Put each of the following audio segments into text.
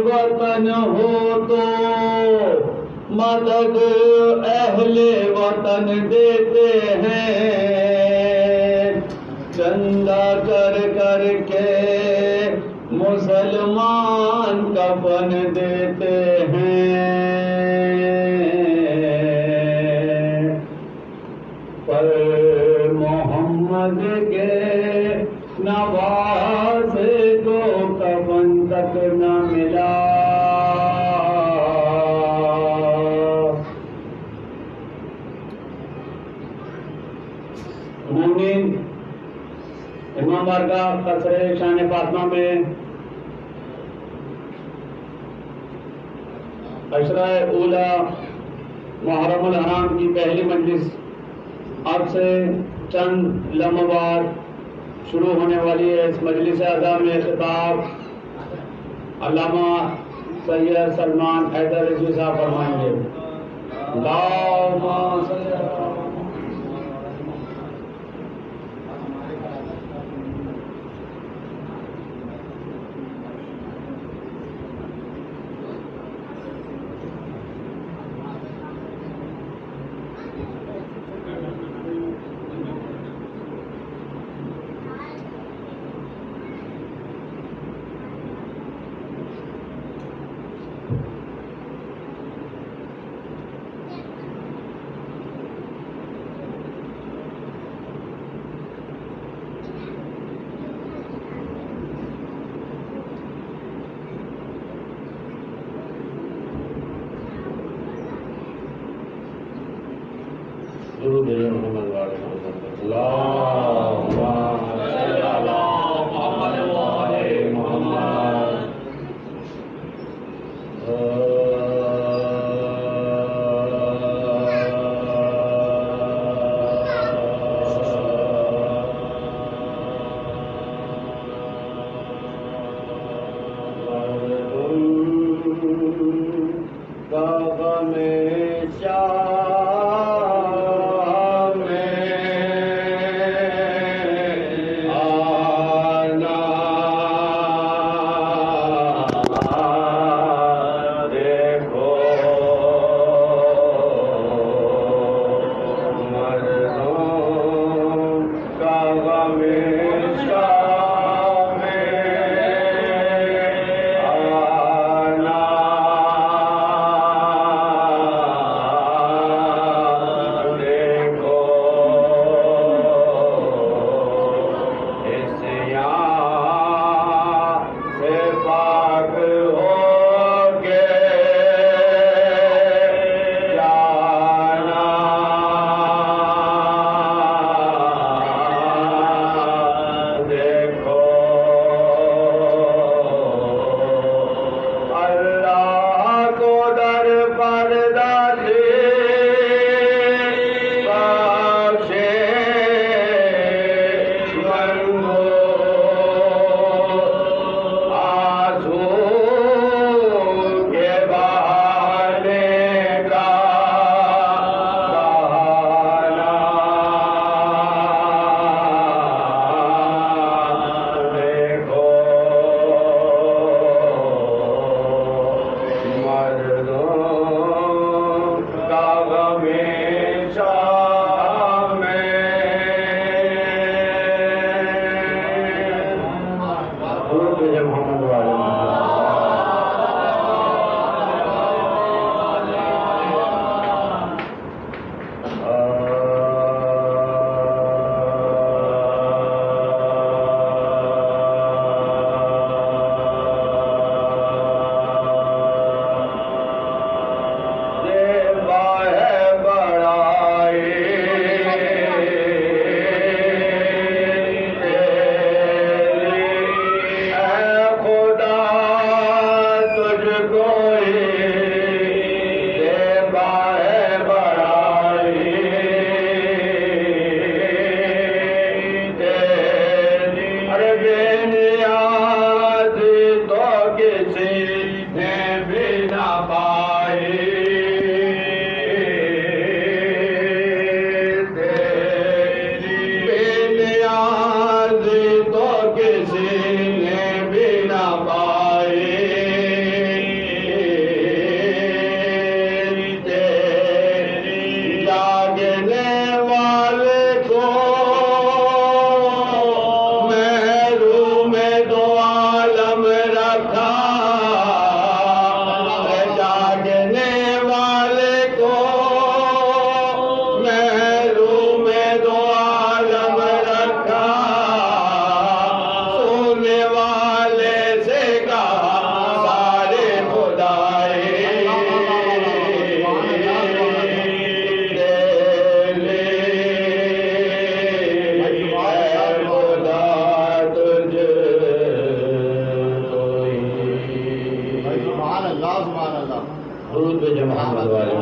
وطن ہو تو مدد اہل وطن دیتے ہیں، چندہ کر کر کے مسلمان کفن دیتے ہیں، پر محمد کے نواسے کو کفن تک نہ ملا۔ امام بارگاہ قصر شان فاطمہ میں عشرہ اولا محرم الحرام کی پہلی مجلس اب سے چند لمحہ بعد شروع ہونے والی ہے۔ اس مجلس اعظم میں خطاب علامہ سید سلمان حیدر رضوی صاحب فرمائیں گے۔ اللہم صلی اللہ اللہ سبحان اللہ درود بھیجے محمد والے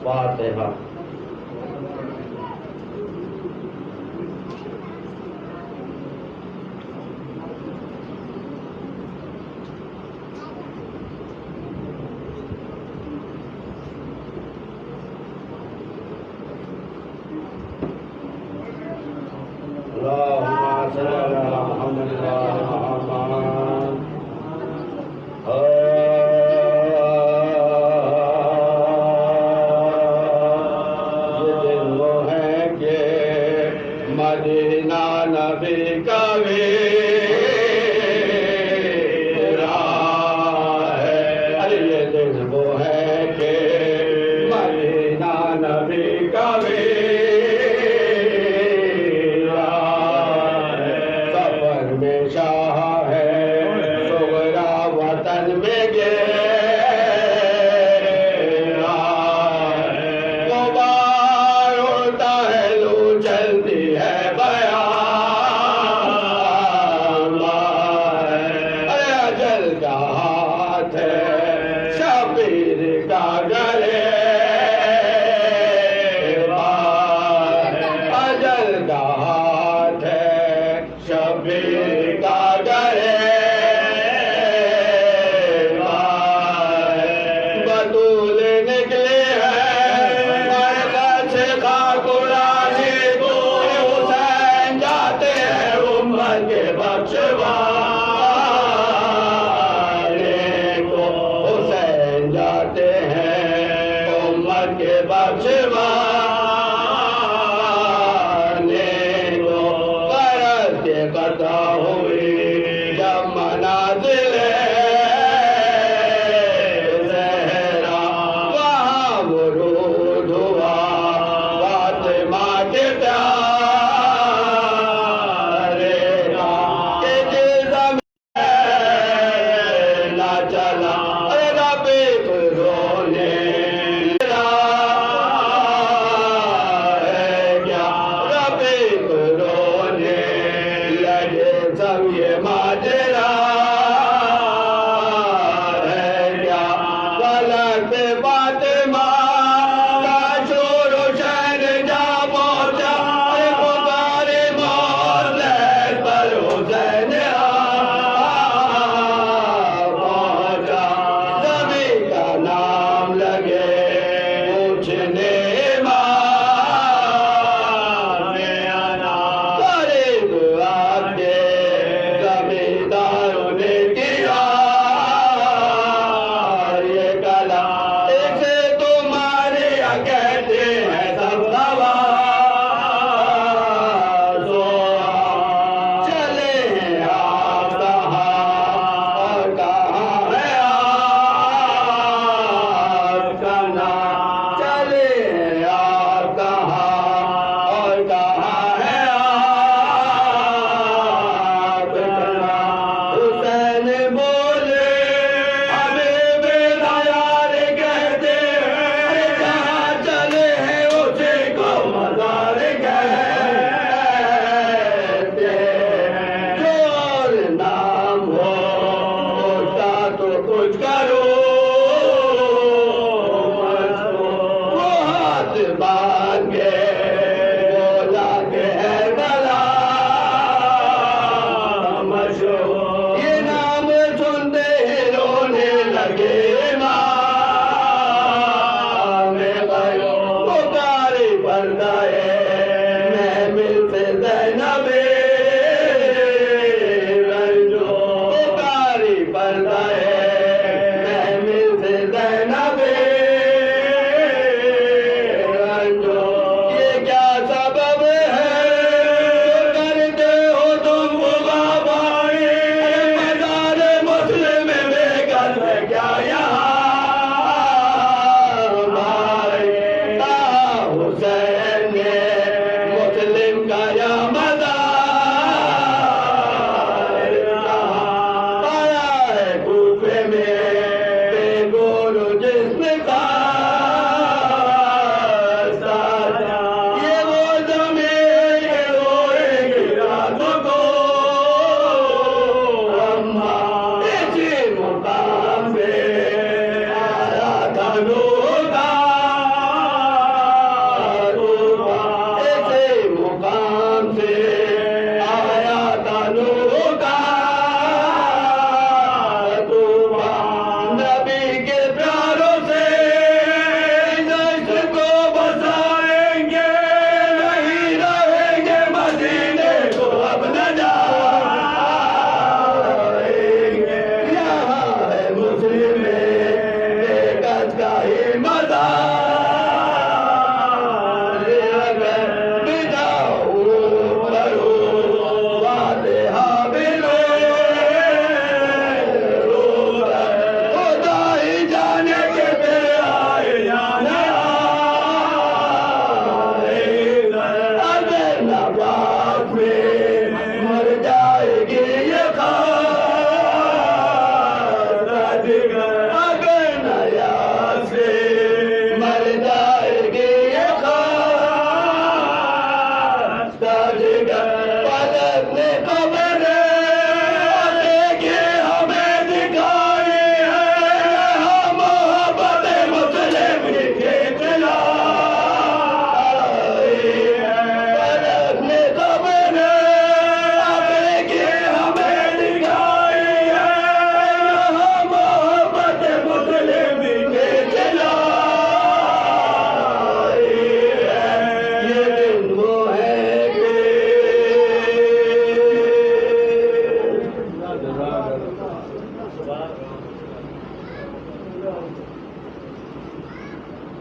فاتحہ. اللهم صل على محمد وعلى محمد. یہ دن وہ ہے کہ مدینہ نبی کا ویرا ہے. ارے یہ دن وہ ہے کہ مدینہ نبی کا ویرا ہے. سفر میں شاہ ہے سغرا وطن میں گیرا ہے. غبار اڑتا ہے لو چلتی ہے بیان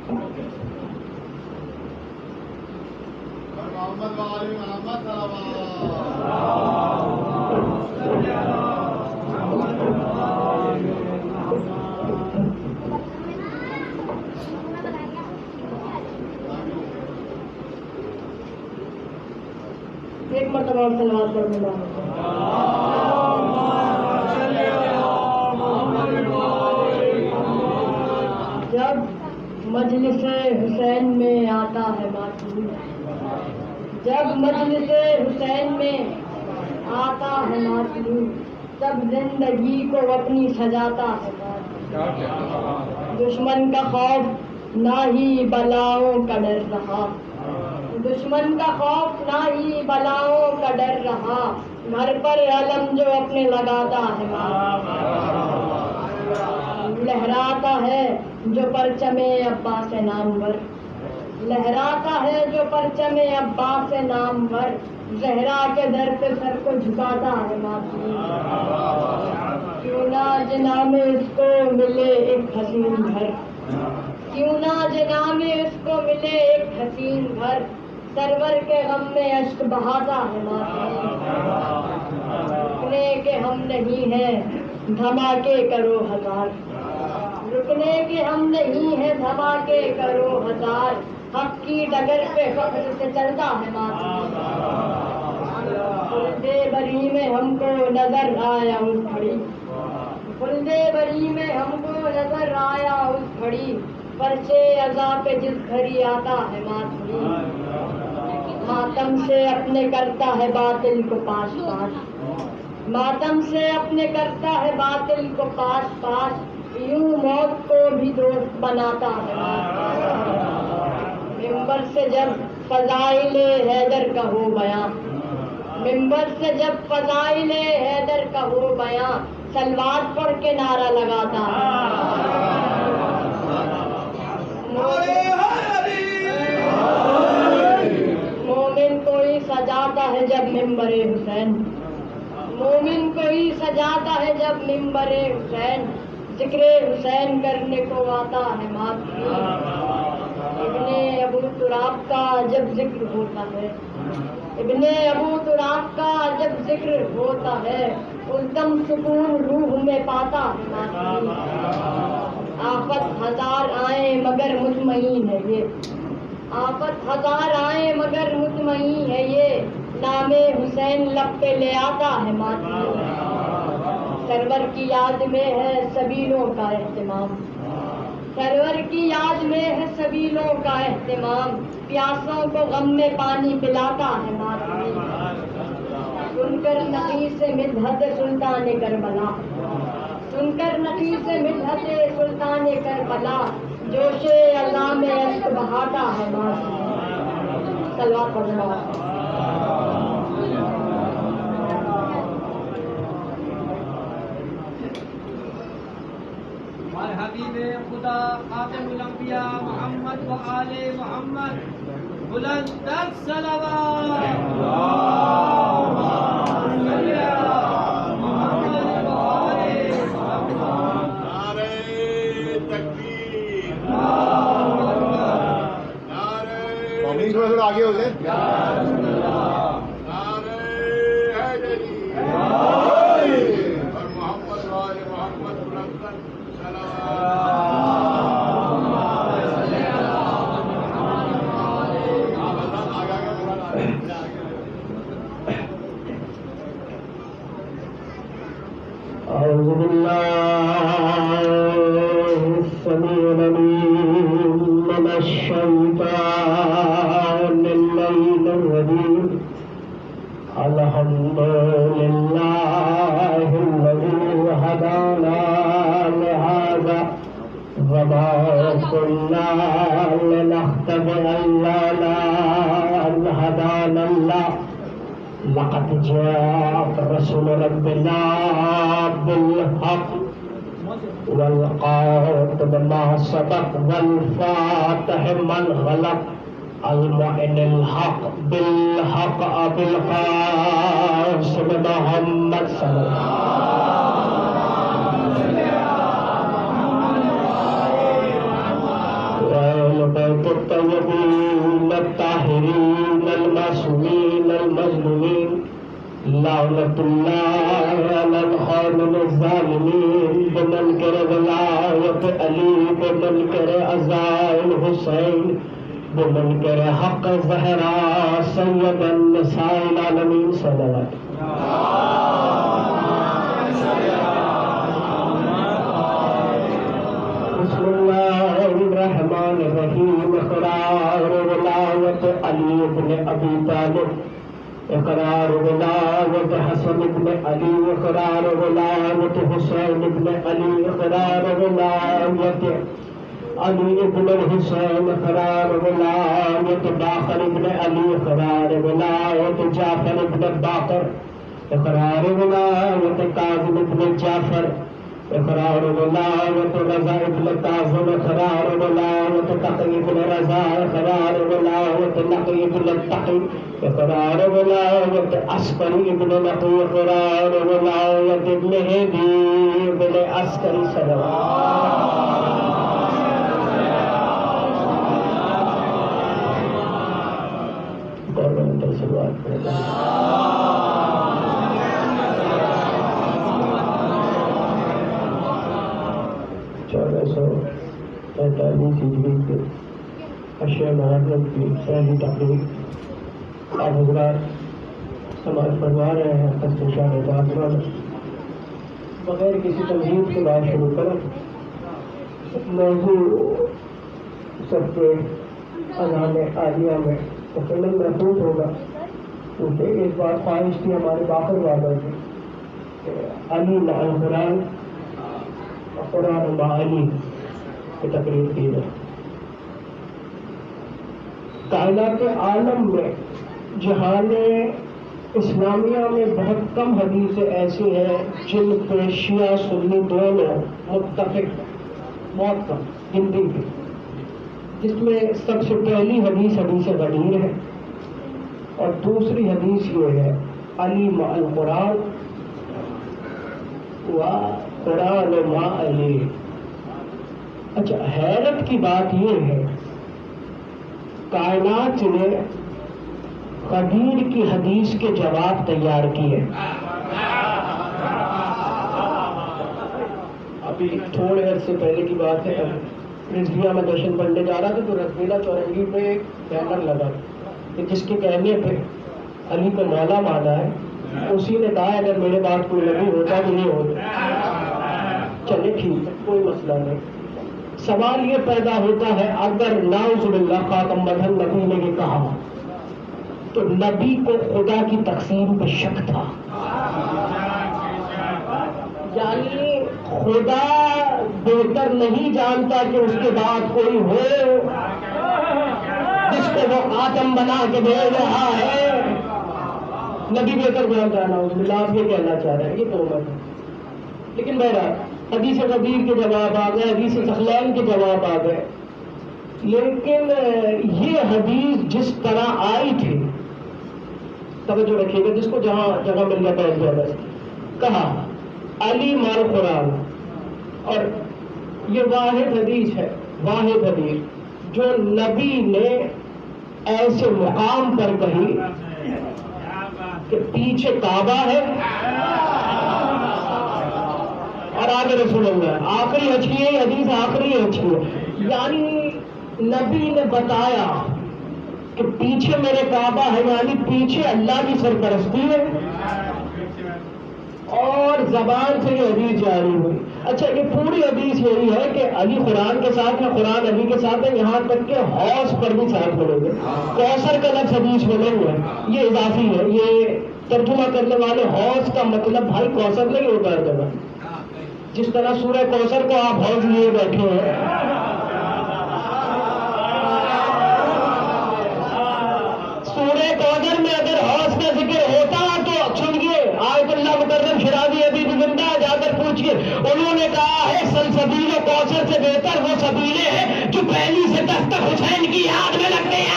محمد وآل محمد ایک مرتبہ صلوات پڑھنے جب مجلس حسین میں آتا ہے ماتمی، جب مجلس حسین میں آتا ہے ماتمی، تب زندگی کو اپنی سجاتا ہے ماتمی۔ دشمن کا خوف نہ ہی بلاؤں کا ڈر رہا، دشمن کا خوف نہ ہی بلاؤں کا ڈر رہا، گھر پر علم جو اپنے لگاتا ہے لہراتا ہے جو پرچم عباس نامور، لہراتا ہے جو پرچم عباس نامور، زہرا کے در پہ سر کو جھکاتا ہے ماتمی۔ کیوں نہ جنا میں اس کو ملے ایک حسین گھر، کیوں نہ جنا میں اس کو ملے ایک حسین گھر، سرور کے غم میں اشک بہاتا ہے ماتمی۔ رکنے کے ہم نہیں ہیں دھماکے کرو ہزار، رکنے کے ہم نہیں ہیں دھماکے کرو ہزار، حق کی ڈگر پہ فخر سے چلتا ہے ماتمی۔ خلد بری میں ہم کو نظر آیا اس گھڑی، خلد بری میں ہم کو نظر آیا اس گھڑی، پرچے عزا پہ جس گھڑی آتا ہے ماتمی۔ ماتم سے اپنے کرتا ہے باطل کو پاش پاش، ماتم سے اپنے کرتا ہے باطل کو پاش پاش، یوں موت کو بھی دوست بناتا ہے۔ ممبر سے جب فضائل حیدر کا ہو بیان، ممبر سے جب فضائل حیدر کا ہو بیان، سلوات پڑھ کے نعرہ لگاتا ہے۔ مومن کوئی سجاتا ہے جب ممبر حسین، مومن کوئی سجاتا ہے جب ممبر حسین، ذکر حسین کرنے کو آتا ہے ماتمی۔ ابن ابو تراب کا جب ذکر ہوتا ہے، ابن ابو تراب کا جب ذکر ہوتا ہے، اس دم سکون روح میں پاتا ہے ماتمی۔ آفت ہزار آئیں مگر مطمئن ہے یہ، آفت ہزار آئیں مگر مطمئن ہے یہ، نام حسین لب پہ لے آتا ہے ماتمی۔ سرور کی یاد میں ہے سبیلوں کا اہتمام، سرور کی یاد میں ہے سبیلوں کا اہتمام، پیاسوں کو غم میں پانی پلاتا ہے ماتمی۔ سن کر نقی سے مدحت سلطان کربلا، سن کر نقی سے مدحت سلطان کربلا، جوش اللہ میں اشک بہاتا ہے ماتمی۔ صلوات پڑھنا۔ حبیب خدا خاتم الانبیاء محمد و آل محمد، بلند تر صلوات۔ تھوڑا تھوڑا آگے ہو جائے۔ محمد وآل محمد بلند تر أعوذ بالله السميع العليم من الشيطان اللعين الرجيم، الحمد لله الذي هدانا لهذا وما كنا لنهتدي لولا أن هدانا الله، لقد جاء رسول ربنا بالحق والقاتل ما صدق والفاتح من غلق، المعن الحق بالحق أبي القاسم محمد صلى الله عليه وسلم، البيت الطيبين الطاهرين المعصومين المظلومين لعنة الله على الخائن الظالمين بمنكر ولاية علي بمنكر عزاء الحسين بمنكر حق الزهراء سيد النساء العالمين صلوات بسم الله الرحمن الرحيم اقرار ولایت علی بن ابی طالب اقرار ولایت حسن بن علی اقرار ولایت حسین بن علی اقرار ولایت علی بن الحسین اقرار ولایت باقر بن علی اقرار ولایت جعفر بن باقر اقرار ولایت کاظم بن جعفر اقرار ولایت رضا بن کاظم اقرار ولایت تقی بن رضا اقرار ولایت نقی بن تقی اقرار ولایت عسکری بن نقی اقرار ولایت مہدی بن عسکری صلوات گورنمنٹل صلوات چودہ سو پینتالیس ہجری کے اشیاء محرم کی پہلی تقریب آپ حضرات سماعت فرما رہے ہیں قصد شاہ فاطمہ میں بغیر کسی تمہید کے بات شروع کریں موضوع سب کے اذان عالیہ میں مکمل محفوظ ہوگا کیونکہ اس بار خواہش تھی ہمارے باقر والوں کی کہ علی مع القرآن قرآن مع علی کی تقریر کی جائے. کائنات عالم میں جہان اسلامیہ میں بہت کم حدیثیں ایسی ہیں جن پہ شیعہ سنی دونوں متفق بہت کم گنتی کی، جس میں سب سے پہلی حدیث حدیث غدیر ہے اور دوسری حدیث یہ ہے علی مع القرآن و قرآن مع علی. اچھا، حیرت کی بات یہ ہے کائنات نے غدیر کی حدیث کے جواب تیار کیے. ابھی تھوڑے عرصے پہلے کی بات ہے، رضویہ میں جشن پڑھنے جا رہا تھا تو رسمیلا چورنگی پہ ایک بینر لگا کہ جس کے کہنے پہ علی کو مولا مانا ہے، اسی نے کہا اگر میرے بات کوئی نبی ہوتا تو نہیں ہوتا. چلے ٹھیک ہے، کوئی مسئلہ نہیں. سوال یہ پیدا ہوتا ہے اگر نعوذ باللہ خاتم مدھن نبی نے یہ کہا تو نبی کو خدا کی تقسیم پہ شک تھا، یعنی خدا بہتر نہیں جانتا کہ اس کے بعد کوئی ہو جس کو وہ خاتم بنا کے دے رہا ہے. نبی بہتر جانتا ہے. نعوذ باللہ آپ یہ کہنا چاہ رہے ہیں یہ تہمت ہے. لیکن بہرحال حدیث غدیر کے جواب آ گئے، حدیث ثقلین کے جواب آ گئے. لیکن یہ حدیث جس طرح آئی تھی، توجہ رکھیے گا، جس کو جہاں جگہ مل جاتا ہے بس کہا علی مع القرآن، اور یہ واحد حدیث ہے، واحد حدیث جو نبی نے ایسے مقام پر کہی کہ پیچھے کعبہ ہے اور آگے رسول اللہ. آخری اچھی ہے حدیث، آخری اچھی ہے. یعنی نبی نے بتایا کہ پیچھے میرے کعبہ ہے، یعنی پیچھے اللہ کی سرپرستی ہے، اور زبان سے یہ حدیث جاری ہوئی. اچھا، یہ پوری حدیث یہی ہے کہ علی قرآن کے ساتھ ہے، قرآن علی کے ساتھ ہے، یہاں تک کہ حوض پر بھی ساتھ ملیں گے. کوثر کا لفظ حدیث میں نہیں ہے، یہ اضافی ہے. یہ ترجمہ کرنے والے حوض کا مطلب بھائی کوثر نہیں ہوتا ہے جگہ، جس طرح سورہ کوثر کو آپ حوض لیے بیٹھے ہیں. سورہ کوثر میں اگر حوض کا ذکر ہوتا تو سنیے، آیت اللہ مکرم شرازی ابھی بھی زندہ جا کر پوچھیے، انہوں نے کہا ہے سلسبیل و کوثر سے بہتر وہ سبیلیں ہیں جو پہلی سے 10 تک حسین کی یاد میں لگتے ہیں.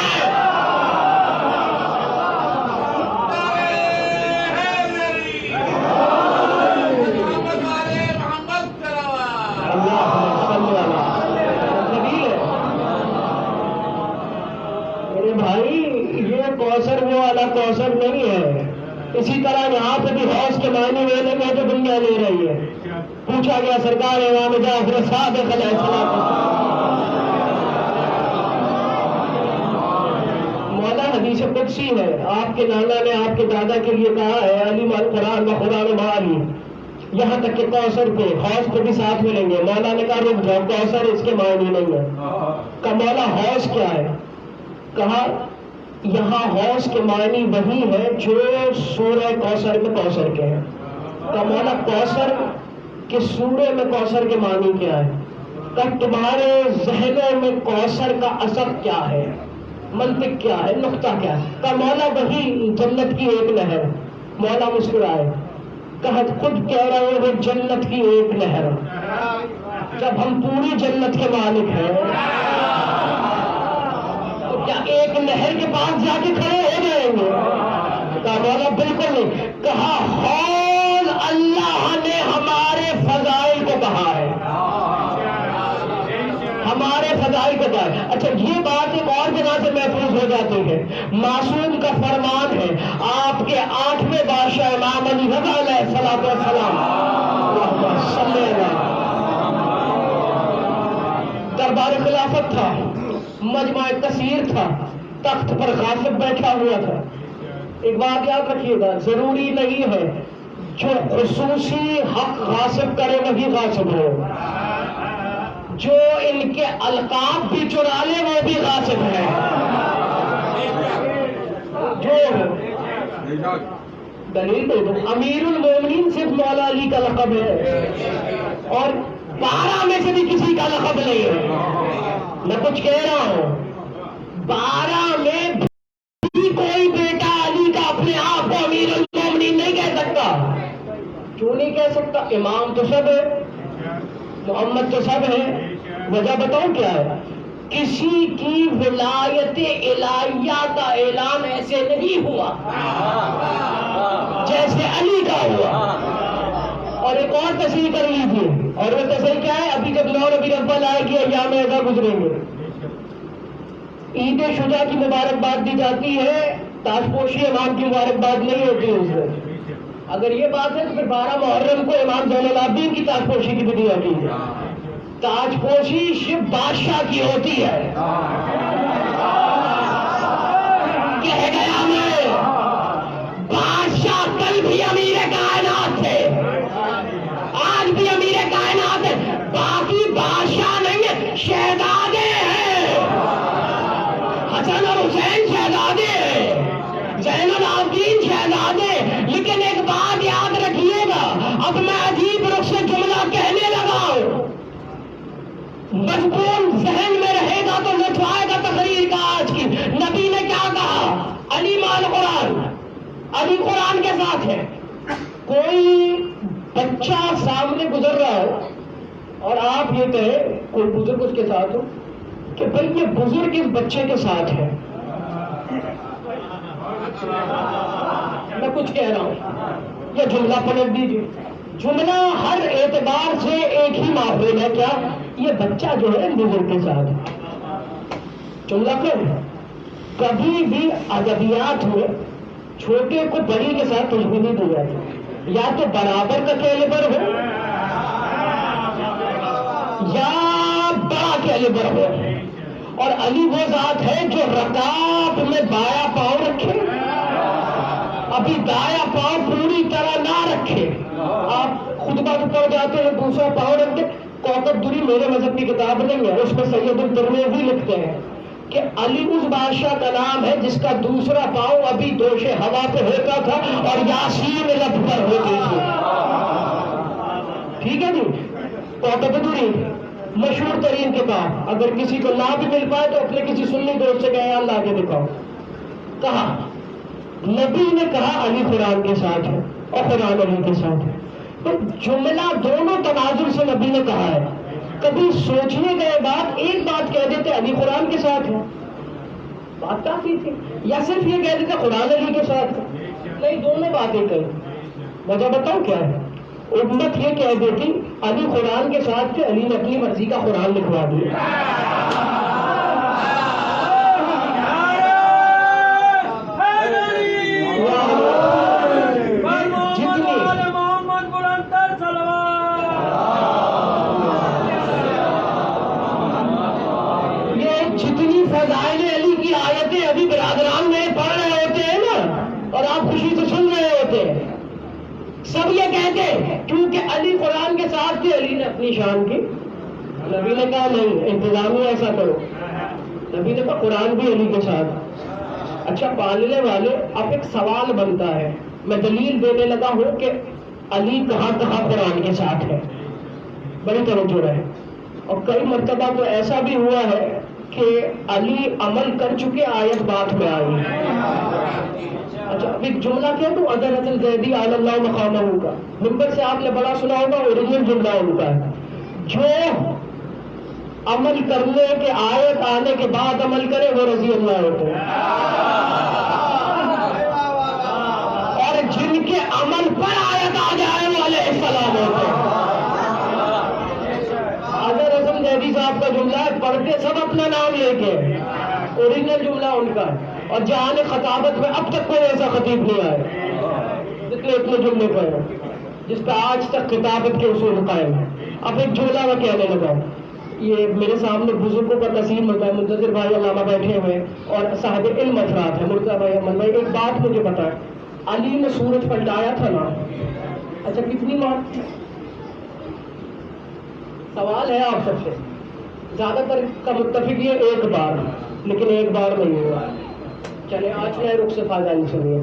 میرے بھائی یہ کوثر وہ والا کوثر نہیں ہے. اسی طرح یہاں پہ بھی حوض کے معنی لینے میں جو دنیا لے رہی ہے. پوچھا گیا سرکار امام جعفر صادق علیہ السلام مولا حدیث قدسی ہے. آپ کے نانا نے آپ کے دادا کے لیے کہا ہے علی مال قرآن و قرآن مالی. یہاں تک کہ کوثر پہ حوض پہ بھی ساتھ ملیں گے. مولا نے کہا رک جاؤ کوثر اس کے معنی نہیں ہے. کہا مولا حوض کیا ہے؟ کہا یہاں حوض کے معنی وہی ہے جو سورہ کوثر میں کوثر کے ہیں. کہا مولا کوثر کہ سورہ میں کوثر کے معنی کیا ہے؟ کہ تمہارے ذہنوں میں کوثر کا اثر کیا ہے، منطق کیا ہے، نقطہ کیا ہے؟ کہ مولا وہی جنت کی ایک نہر. مولا مسکرائے کہا خود کہہ رہے ہو جنت کی ایک نہر. جب ہم پوری جنت کے مالک ہیں تو کیا ایک نہر کے پاس جا کے کھڑے ہو جائیں گے؟ کہا مولا بالکل نہیں. کہا حول اللہ نے ہمارے فضائل کو کہا ہے، ہمارے فضائل کو کہا ہے. اچھا یہ بات ایک اور جگہ سے محفوظ ہو جاتی ہے. معصوم کا فرمان ہے آپ کے 8ویں بادشاہ امام علی رضا علیہ الصلوۃ والسلام دربار خلافت تھا، مجمع کثیر تھا، تخت پر غاصب بیٹھا ہوا تھا. ایک بات یاد رکھیے گا، ضروری نہیں ہے جو خصوصی حق غاصب کرے وہی غاصب ہو. جو ان کے القاب بھی چرا لے وہ بھی غاصب ہے. جو دلیل دے دو، امیر المومنین صرف مولا علی کا لقب ہے اور 12 میں سے بھی کسی کا لقب نہیں ہے. میں کچھ کہہ رہا ہوں 12 میں بھی کوئی بیٹا علی کا اپنے آپ کو امیر المومنین نہیں کہہ سکتا. کیوں نہیں کہہ سکتا؟ امام تو سب ہے، محمد تو سب ہے. وجہ بتاؤں کیا ہے؟ کسی کی ولایت الہیہ کا اعلان ایسے نہیں ہوا جیسے علی کا ہوا. اور ایک اور تصحیح کر لیجیے، اور وہ تصحیح کیا ہے؟ ابھی جب 9 ربیع الاول آئے گی ایام اعزا گزریں گے، عید شجاع کی مبارکباد دی جاتی ہے، تاج پوشی امام کی مبارکباد نہیں ہوتی اس دن. اگر یہ بات ہے تو پھر 12 محرم کو امام زین العابدین کی تاج پوشی کی بھی دی جاتی ہے. تاج پوشی شیو بادشاہ کی ہوتی ہے. کہہ گیا میں بادشاہ کل بھی امیر کائنات تھے، آج بھی امیر کائنات ہے. باقی بادشاہ نہیں ہے، شہزادے ہیں. حسن اور حسین شہزادے ہیں، زین العابدین شہزادے. لیکن ایک بات یاد رکھیے گا، اب میں عجیب رخ سے جملہ کہنے لگا ہوں، مضمون ذہن میں رہے گا تو لطف آئے گا تقریر کا. آج کی نبی نے کیا کہا؟ علی مال قرآن، علی قرآن کے ساتھ ہے. کوئی بچہ سامنے گزر رہا ہو اور آپ یہ کہیں، کوئی بزرگ اس کے ساتھ ہو، کہ بھائی یہ بزرگ اس بچے کے ساتھ ہے. میں کچھ کہہ رہا ہوں، یہ جملہ پلٹ دیجیے. جملہ ہر اعتبار سے ایک ہی معقول ہے. کیا؟ یہ بچہ جو ہے بزرگ کے ساتھ ہے. جملہ کیوں؟ کبھی بھی ادبیات میں چھوٹے کو بڑی کے ساتھ تشبیہ نہیں دی جاتی. یا تو برابر کا کیلیبر ہو یا بڑا کیلیبر ہو. اور علی وہ ذات ہے جو رکاب میں بایاں پاؤں رکھے، ابھی دایاں پاؤں پوری طرح نہ رکھے. آپ خطبہ تو پڑھ جاتے ہیں دوسرا پاؤں رکھ کے. کوکب دوری میرے مذہب کی کتاب نہیں ہے، اس میں سید الترمذی لکھتے ہیں کہ علی اس بادشاہ کا نام ہے جس کا دوسرا پاؤں ابھی دوش ہوا پہ ہوتا تھا اور یاسین لب پر ہوتی تھی. ٹھیک ہے جی؟ کوکب دوری مشہور ترین کتاب، اگر کسی کو نہ بھی مل پائے تو اپنے کسی سنی دوست سے کہیں اللہ کے دکھاؤ. کہا نبی نے کہا علی قرآن کے ساتھ ہے اور قرآن علی کے ساتھ ہے. تو جملہ دونوں تناظر سے نبی نے کہا ہے. کبھی سوچنے گئے بات ایک بات کہہ دیتے علی قرآن کے ساتھ ہے، بات کافی تھی. یا صرف یہ کہہ دیتے قرآن علی کے ساتھ ہے. نہیں، دونوں باتیں کہیں. وجہ بتاؤ کیا ہے؟ امت یہ کہہ دیتی علی قرآن کے ساتھ تھے، علی نے اپنی مرضی کا قرآن لکھوا دیا. سب یہ کہتے کیونکہ علی قرآن کے ساتھ تھے، علی نے اپنی شان کی، نبی نے کہا نہیں انتظامی ایسا کرو، نبی نے کہا قرآن بھی علی کے ساتھ۔ اچھا پالنے والے، اب ایک سوال بنتا ہے، میں دلیل دینے لگا ہوں کہ علی کہاں کہاں قرآن کے ساتھ ہے، بڑی توجہ رہے۔ اور کئی مرتبہ تو ایسا بھی ہوا ہے کہ علی عمل کر چکے، آیت بات میں آئی۔ اچھا اب ایک جملہ کیا تو حضرت الزیدی علی اللہ مقامہ کا ممبر سے آپ نے بڑا سنا ہوگا، اوریجنل جملہ ان کا ہے، جو عمل کرنے کے آیت آنے کے بعد عمل کرے وہ رضی اللہ ہوتے ہیں، اور جن کے عمل پر آیت آ جائے وہ علیہ السلام ہوتے ہیں۔ حضرت الزیدی صاحب کا جملہ ہے، پڑھتے سب اپنا نام لے کے، اوریجنل جملہ ان کا ہے، اور جہاں خطابت میں اب تک کوئی ایسا خطیب نہیں آیا جتنے اتنے جملے پر ہیں جس پہ آج تک خطابت کے اصول قائم ہے۔ اب ایک جملہ میں کہنے لگا، یہ میرے سامنے بزرگوں کا تسلیم ہوتا ہے، منتظر بھائی علامہ بیٹھے ہوئے اور صاحب علم افراد ہیں، مرتضیٰ بھائی امن بھائی، ایک بات مجھے بتائیں، علی نے سورج پلٹایا تھا نا، اچھا کتنی بار؟ سوال ہے آپ سب سے، زیادہ تر کا متفق یہ ایک بار، لیکن ایک بار نہیں ہوا۔ چلے آج نئے رخ سے فائدہ نہیں سنیے،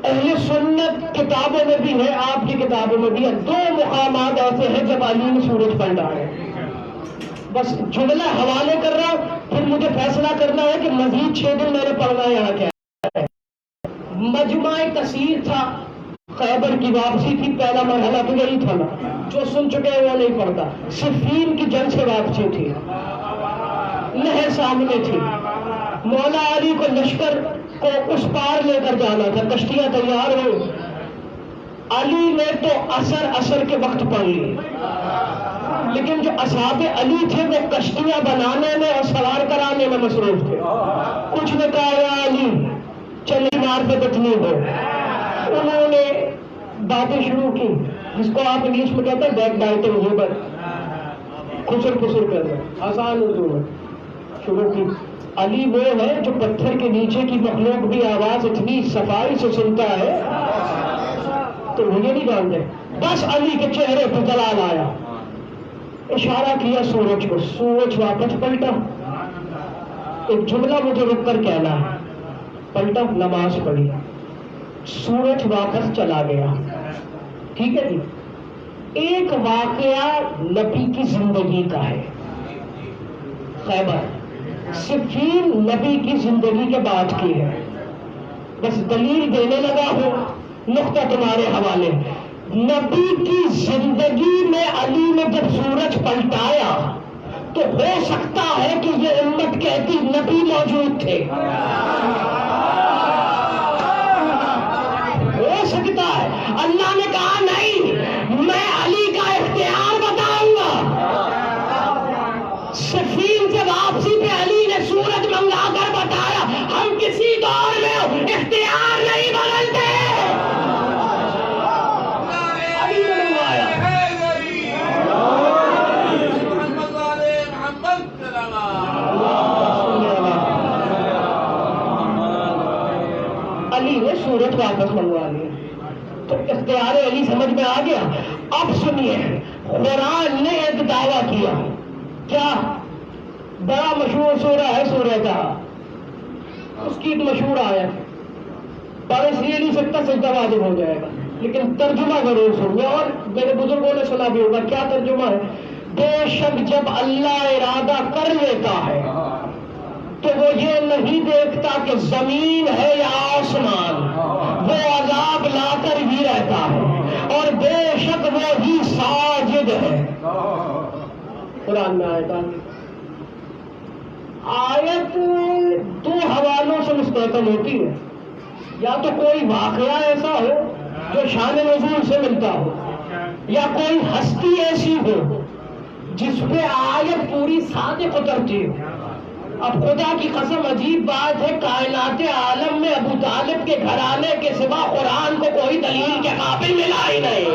اہل سنت کتابوں میں بھی ہے، آپ کی کتابوں میں بھی ہے، دو مقامات ایسے ہیں جب علی نے سورج پلٹایا۔ بس جملہ حوالے کر رہا ہوں، پھر مجھے فیصلہ کرنا ہے کہ مزید 6 دن میں نے پڑھنا ہے یہاں کیا ہے۔ مجمع کثیر تھا، خیبر کی واپسی تھی، پہلا مرحلہ تو یہی تھا نا، جو سن چکے ہیں وہ نہیں پڑھتا۔ صفین کی جنگ سے واپسی تھی، نہر سامنے تھی، مولا علی کو لشکر کو اس پار لے کر جانا تھا، کشتیاں تیار ہوئی، علی نے تو اثر کے وقت پڑھ لی، لیکن جو اصحاب علی تھے وہ کشتیاں بنانے میں اور سوار کرانے میں مصروف تھے۔ کچھ نے کہا یا علی چلے نار پہ تکلیف ہو، انہوں نے باتیں شروع کی، جس کو آپ انگلش میں کہتے ہیں بیک ڈائٹنگ، غیبت، خسر پسر کرنا، آسان اردو میں شروع کی۔ علی وہ ہے جو پتھر کے نیچے کی مخلوق بھی آواز اتنی صفائی سے سنتا ہے، تو وہ یہ نہیں جانتے۔ بس علی کے چہرے پہ جلال آیا، اشارہ کیا سورج کو، سورج واپس پلٹا۔ ایک جملہ مجھے رک کر کہنا ہے، پلٹا، نماز پڑھی، سورج واپس چلا گیا، ٹھیک ہے جی۔ ایک واقعہ نبی کی زندگی کا ہے، خیبر، صفین نبی کی زندگی کے بعد کی ہے، بس دلیل دینے لگا ہوں، نقطہ تمہارے حوالے۔ نبی کی زندگی میں علی نے جب سورج پلٹایا تو ہو سکتا ہے کہ یہ امت کہتی نبی موجود تھے، ہو سکتا ہے۔ اللہ نے کہا نہیں، میں علی کا اختیار بتاؤں گا۔ صفین سے واپسی پہ علی نے سورج منگا کر بتایا، ہم کسی دور میں اختیار نہیں بدلتے، علی نے منگوایا۔ علی نے سورج واپس منگوا لیا، تو اختیار علی سمجھ میں آ گیا۔ اب سنیے، قرآن نے ایک دعویٰ کیا، کیا؟ بڑا مشہور سورہ ہے سورہ کا، اس کی ایک مشہور آیت، پر اس لیے نہیں سکتا سجدہ واجب ہو جائے گا، لیکن ترجمہ ضرور سنیے، اور میرے بزرگوں نے سنا بھی ہوگا۔ کیا ترجمہ ہے؟ بے شک جب اللہ ارادہ کر لیتا ہے تو وہ یہ نہیں دیکھتا کہ زمین ہے یا آسمان، وہ عذاب لا کر ہی رہتا ہے، اور بے شک وہ ہی ساجد ہے۔ قرآن میں آیت دو حوالوں سے مستحکم ہوتی ہے، یا تو کوئی واقعہ ایسا ہو جو شان نزول سے ملتا ہو، یا کوئی ہستی ایسی ہو جس پہ آیت پوری صادق اترتی ہو۔ اب خدا کی قسم عجیب بات ہے، کائنات عالم میں ابو طالب کے گھرانے کے سوا قرآن کو کوئی دلیل کے قابل ملا ہی نہیں۔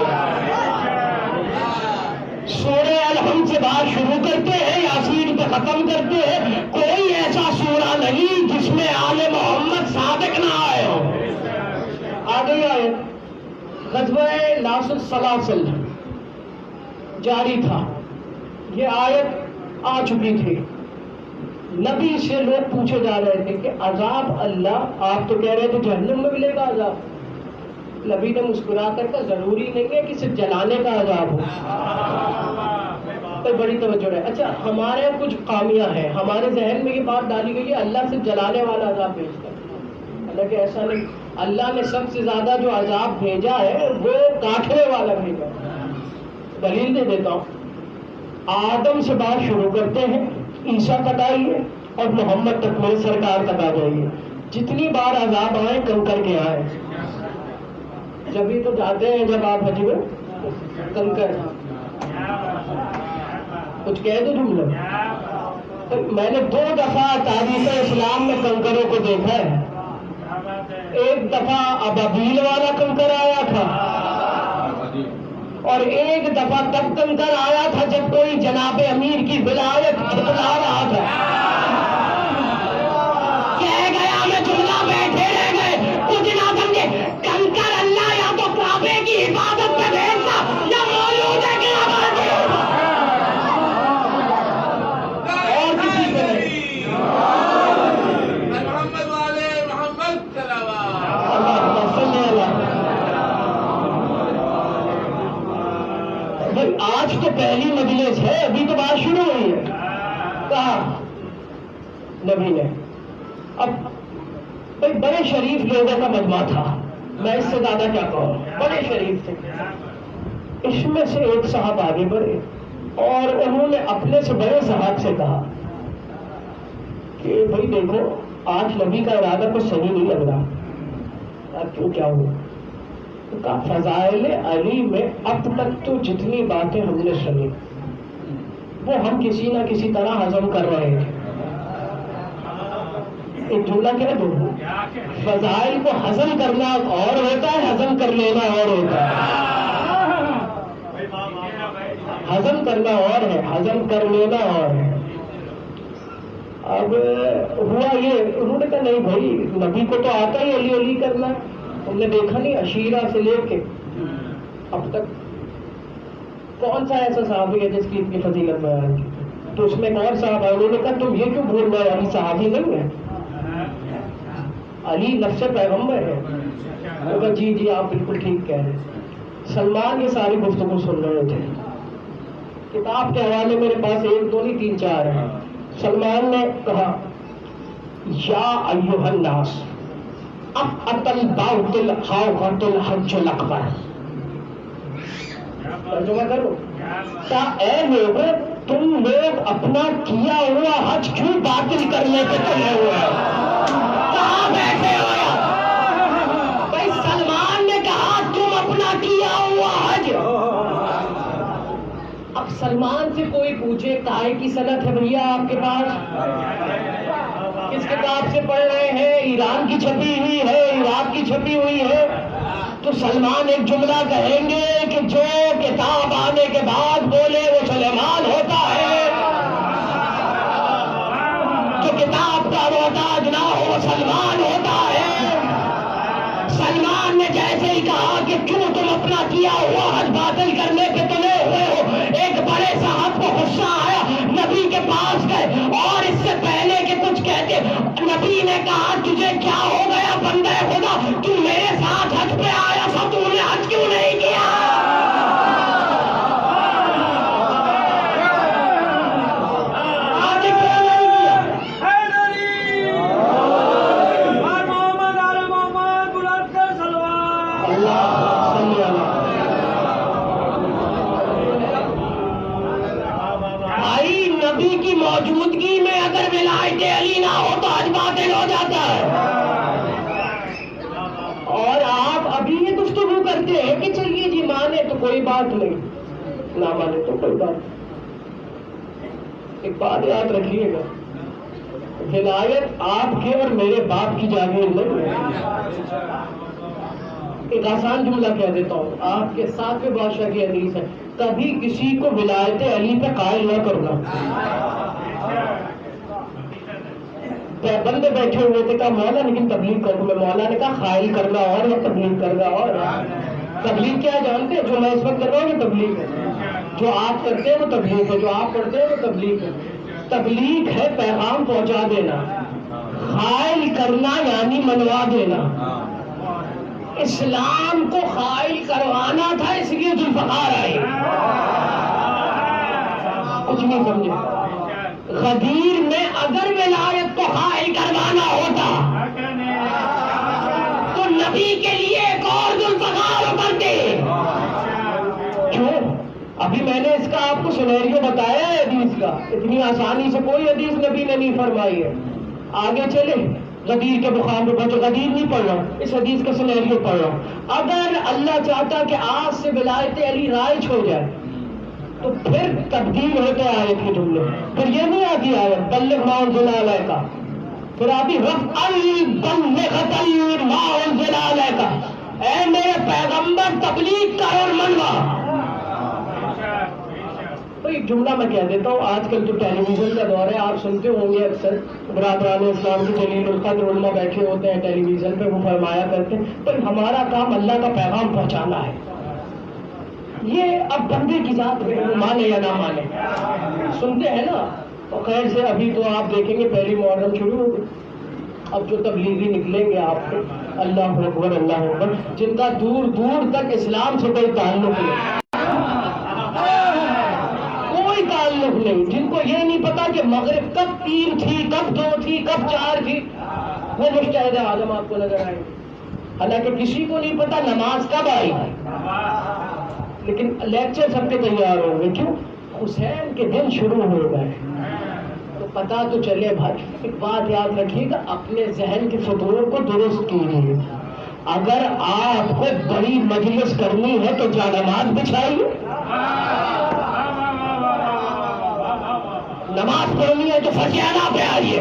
سورہ الحمد سے بات شروع کرتے ہیں، یاسین پہ ختم کرتے ہیں، کوئی ایسا سورہ نہیں جس میں آل محمد صادق نہ آئے ہو۔ آ گئی آئے غزوہ لاس السلاسل جاری تھا، یہ آیت آ چکی تھی، نبی سے لوگ پوچھے جا رہے تھے کہ عذاب اللہ، آپ تو کہہ رہے تھے جہنم میں ملے گا عذاب، نبی نے مسکرا کر کہا ضروری نہیں ہے کہ صرف جلانے کا عذاب ہو، بڑی توجہ ہے۔ اچھا ہمارے کچھ خامیاں ہیں، ہمارے ذہن میں یہ بات ڈالی گئی ہے اللہ صرف جلانے والا عذاب بھیجتا ہے، حالانکہ ایسا نہیں، اللہ نے سب سے زیادہ جو عذاب بھیجا ہے وہ کاٹنے والا بھیجا ہے۔ دلیل دے دیتا ہوں، آدم سے بات شروع کرتے ہیں، عیسیٰ تک آئیے اور محمد تک میرے سرکار تک آ جائیے، جتنی بار عذاب آئے کنکر کے آئے، جبھی تو جاتے ہیں جب آپ حج میں کنکر، کچھ کہہ دو جملہ، میں نے 2 دفعہ تاریخ اسلام میں کنکروں کو دیکھا ہے، ایک دفعہ ابابیل والا کنکر آیا تھا اور ایک دفعہ تب کنکر آیا تھا جب کوئی جناب امیر کی ولایت جھٹلا رہا تھا، کہہ گیا میں جملہ بیٹھے رہ گئے، کچھ نہ سمجھے، کنکر اللہ یا تو کعبے کی حفاظت پہ بھیجتا یا مولود ہے کہ اور کسی پہ نہیں۔ محمد والے محمد صلوات۔ اللہ صلی اللہ۔ بھائی آج تو پہلی مجلس ہے، ابھی تو بات شروع ہوئی ہے، کہا نبی نے، اب بھائی بڑے شریف لوگوں کا مجمع تھا، میں اس سے زیادہ کیا کہوں، بڑے شریف تھے، اس میں سے ایک صاحب آگے بڑھے اور انہوں نے اپنے سے بڑے صاحب سے کہا کہ بھائی دیکھو آج نبی کا ارادہ کچھ صحیح نہیں لگ رہا، کیوں کیا ہوا؟ تو کہا فضائل علی میں اب تک تو جتنی باتیں ہم نے سنی وہ ہم کسی نہ کسی طرح ہضم کر رہے ہیں، ایک جملہ کہہ دو، فضائل کو ہضم کرنا اور ہوتا ہے، ہضم کر لینا اور ہوتا ہے، ہضم کرنا اور ہے، ہضم کر لینا اور ہے۔ اب ہوا یہ، انہوں نے کہا نہیں بھائی نبی کو تو آتا ہی علی علی کرنا، ہم نے دیکھا نہیں عشیرہ سے لے کے اب تک کون سا ایسا صحابی ہے جس کی اتنی فضیلت بیان کی، تو اس میں کون صاحب ہے، انہوں نے کہا تم یہ کیوں بھول رہے علی صحابی نہیں ہے، علی نفس پیغمبر ہے، وہ کہا جی جی آپ بالکل ٹھیک کہہ رہے ہیں۔ سلمان یہ ساری گفتگو سن رہے تھے، کتاب کے حوالے میرے پاس 1 2 نہیں 3 4 ہیں۔ سلمان نے کہا یا ایھا الناس اب الباطل خوف الحج الاکبر، ترجمہ کرو، کیا اے لوگ تم لوگ اپنا کیا ہوا حج کیوں باطل کرنے پہ تلے ہوئے ہیں، کہاں بیٹھے ہو؟ بھائی سلمان نے کہا تم اپنا کیا ہوا حج، اب سلمان سے کوئی پوچھے کائے کی صنعت ہے بھیا آپ کے پاس، کس کتاب سے پڑھ رہے ہیں، ایران کی چھپی ہوئی ہے، عراق کی چھپی ہوئی ہے، تو سلمان ایک جملہ کہیں گے کہ جو کتاب آنے کے بعد بولے وہ سلیمان ہوتا ہے، جو کتاب کا محتاج نہ ہو وہ سلمان ہوتا ہے۔ سلمان نے جیسے ہی کہا کہ کیوں تم اپنا کیا ہوا حج باطل کرنے پہ تلے ہوئے ہو، ایک بڑے صاحب کو غصہ آیا، نبی کے پاس گئے اور اس سے پہلے کہ کچھ کہتے نبی نے کہا تجھے کیا ہو گیا بندے خدا، تو میرے ساتھ حج پہ آیا تھا، تو نے حج کیوں نہیں کیا؟ موجودگی میں اگر ولایت علی نہ ہو تو حج باطل ہو جاتا ہے، اور آپ ابھی یہ گفتگو کرتے ہیں کہ چلیے جی مانے تو کوئی بات نہیں، نہ مانے تو کوئی بات نہیں۔ ایک بات یاد رکھیے گا، ولایت آپ کے اور میرے باپ کی جاگیر نہیں ہے۔ ایک آسان جملہ کہہ دیتا ہوں، آپ کے 7ویں بادشاہ کی حدیث ہے، کبھی کسی کو ولایت علی پہ قائل نہ کرنا۔ بندے بیٹھے ہوئے تھے، کہا مولا لیکن تبلیغ کروں میں، مولا نے کہا قائل کرنا اور یا تبلیغ کرنا اور، تبلیغ کیا جانتے ہیں؟ جو میں اس وقت کر رہا ہوں یہ تبلیغ ہے. جو آپ کرتے ہیں وہ تبلیغ ہے، جو آپ پڑھتے ہیں وہ تبلیغ ہے. تبلیغ ہے پیغام پہنچا دینا، حائل کرنا یعنی منوا دینا. اسلام کو حائل کروانا تھا، اس لیے ذوالفقار آئے. کچھ نہیں سمجھے. غدیر میں اگر ولایت کو حائل کروانا ہوتا تو نبی کے لیے ایک اور ذوالفقار اترتے. کیوں؟ ابھی میں نے اس کا آپ کو سینیریو بتایا ہے حدیث کا. اتنی آسانی سے کوئی حدیث نبی نے نہیں فرمائی ہے. آگے چلے غدیر کے مقام پہ پہنچو. غدیر نہیں پڑھ رہا ہوں، اس حدیث کا سینیریو پڑھ رہا ہوں. اگر اللہ چاہتا کہ آج سے ولایت علی رائج ہو جائے تو پھر تبدیل ہوتے آیت کے جملے. پھر یہ نہیں آتی آیت بلغ ما انزل الیک کا، پھر آتی رفع بلغ ما انزل الیک، اے میرے پیغمبر تبلیغ کر اور منوا. تو ایک جملہ میں کہہ دیتا ہوں. آج کل تو ٹیلی ویژن کا دور ہے، آپ سنتے ہوں گے اکثر برادران اسلام کی جلیل القدر علماء بیٹھے ہوتے ہیں ٹیلی ویژن پہ، وہ فرمایا کرتے ہیں پر ہمارا کام اللہ کا پیغام پہنچانا ہے. یہ اب بندے کی ذات ہے، وہ مانے یا نہ مانے. سنتے ہیں نا. تو خیر سے ابھی تو آپ دیکھیں گے پہلی محرم شروع ہوگی. اب جو تبلیغی نکلیں گے آپ کو، اللہ اکبر اللہ اکبر، جن کا دور دور تک اسلام سے کوئی تعلق نہیں، کوئی تعلق نہیں، جن کو یہ نہیں پتا کہ مغرب کب 3 تھی، کب 2 تھی، کب 4 تھی، وہ مجتہد عالم آپ کو نظر آئے. حالانکہ کسی کو نہیں پتا نماز کب آئی. لیکن لیکچر سب کے تیار ہوں گے. کیوں؟ حسین کے دن شروع ہو گئے تو پتا تو چلے. بھائی ایک بات یاد رکھیے گا، اپنے ذہن کے فطور کو درست کیجیے. اگر آپ کو بڑی مجلس کرنی ہے تو جانماز بچھائیے. نماز پڑھنی ہے تو فجیانہ پہ آئیے.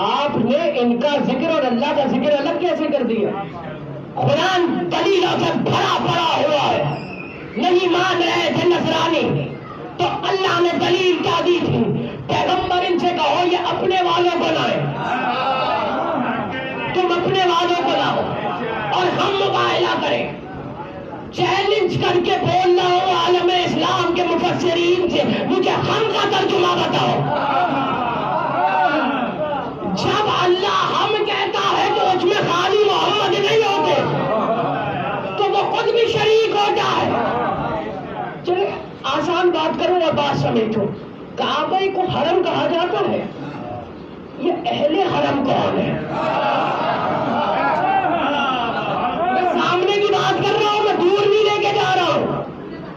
آپ نے ان کا ذکر اور اللہ کا ذکر الگ کیسے کر دیا؟ قرآن دلیلوں سے بھرا پڑا ہوا ہے. نہیں مان رہے تھے نصرانی تو اللہ نے دلیل کیا دی تھی؟ پیغمبر ان سے کہو یہ اپنے والوں کو لائیں، تم اپنے والوں کو لاؤ اور ہم مقابلہ کریں. چیلنج کر کے بول رہا ہوں عالم اسلام کے مفسرین سے، مجھے ہم کا ترجمہ بتاؤ. جب اللہ ہم کہتا ہے تو اس میں خالی محمد نہیں ہوتے، تو وہ خود بھی شریک ہوتا ہے. چلے آسان بات کرو اور بات سمجھو. کعبہ کو حرم کہا جاتا ہے. یہ اہل حرم کون ہے؟ میں سامنے کی بات کر رہا ہوں، میں دور نہیں لے کے جا رہا ہوں.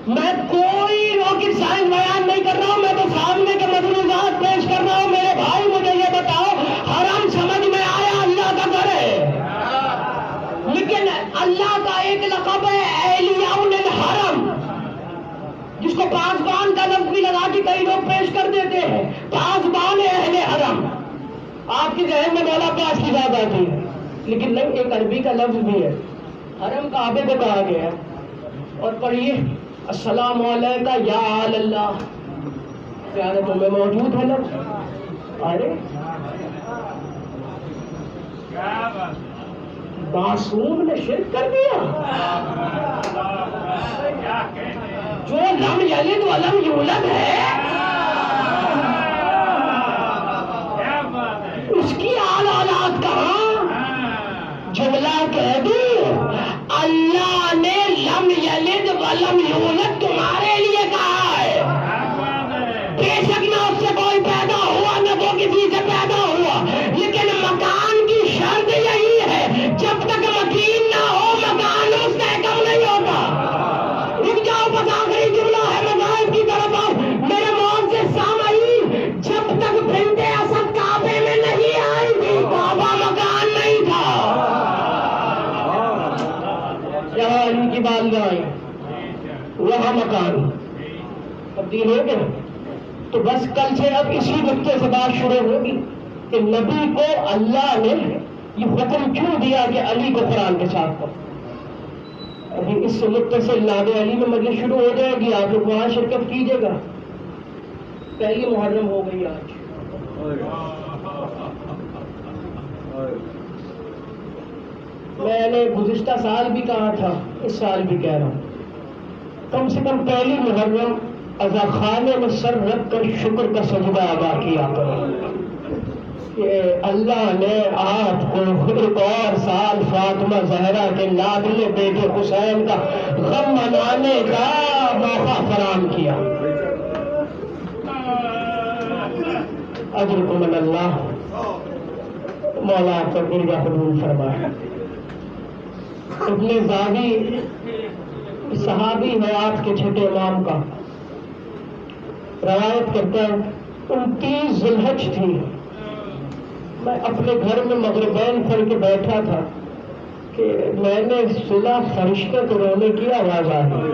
میں کوئی راکٹ سائنس بیان نہیں کر رہا ہوں، میں تو سامنے کے مدروسات پیش کر رہا ہوں. میرے بھائی مجھے یہ بتاؤ، حرم سمجھ میں آیا اللہ کا گھر ہے، لیکن اللہ کا ایک لقب ہے اہلیاء الحرم، جس کو پاسبان کا لفظ بھی لگا کے کئی لوگ پیش کر دیتے ہیں. پاسبان اہل حرم. آپ کے ذہن میں مولا عباس کی بات آتی ہے، لیکن نہیں، ایک عربی کا لفظ بھی ہے. حرم کعبے کو کہا گیا ہے. اور پڑھیے السلام علیکہ یا آل اللہ. پیارے تمہیں موجود ہے لفظ. ارے معصوم نے شرک کر دیا. جو لم یلد ولم یولد ہے اس کی آل اولاد کہاں؟ جملہ کہہ دوں، اللہ نے لم یلد ولم یولد تمہارے لیے کہا ہے. بے شک نہ اس سے کوئی پیدا ہوا نہ وہ کسی سے پیدا ہوا، لیکن مکان کی شرط یہی ہے، جب تک مکین نہ ہو مکان اس کا کم نہیں ہوتا. رک جاؤ، بس آخری جملہ ہے، مذاہب کی طرف آؤ. میرے موت سے سامعین، جب تک بنت اسد کعبے میں نہیں آئی تھی کعبہ مکان نہیں تھا. یہاں علی کی بارگاہ آئی، وہاں مکان تبدیل ہو گیا. تو بس کل سے اب اسی نقطے سے بات شروع ہوگی کہ نبی کو اللہ نے یہ حکم کیوں دیا کہ علی کو قرآن کے ساتھ پڑھو. ابھی اس سے متصل ناد علی میں مجلس شروع ہو جائے گی، آپ لوگ وہاں شرکت کیجیے گا. پہلی محرم ہو گئی آج. میں نے گزشتہ سال بھی کہا تھا، اس سال بھی کہہ رہا ہوں، کم سے کم پہلی محرم عزاخانے میں سر رکھ کر شکر کا سجدہ ادا کیا کرو کہ اللہ نے آپ کو ایک اور سال فاطمہ زہرا کے لاڈلے بیٹے حسین کا غم منانے کا موقع فراہم کیا۔ اجرکم من اللہ، مولا آپ کا درجہ قبول فرمائے۔ ابن زاوی صحابی ہے آپ کے چھٹے امام کا، روایت کرتا ہے 29 ذی الحج تھی، میں اپنے گھر میں مغربین پڑھ کے بیٹھا تھا کہ میں نے سنا فرشتے کو رونے کی آواز آ رہی۔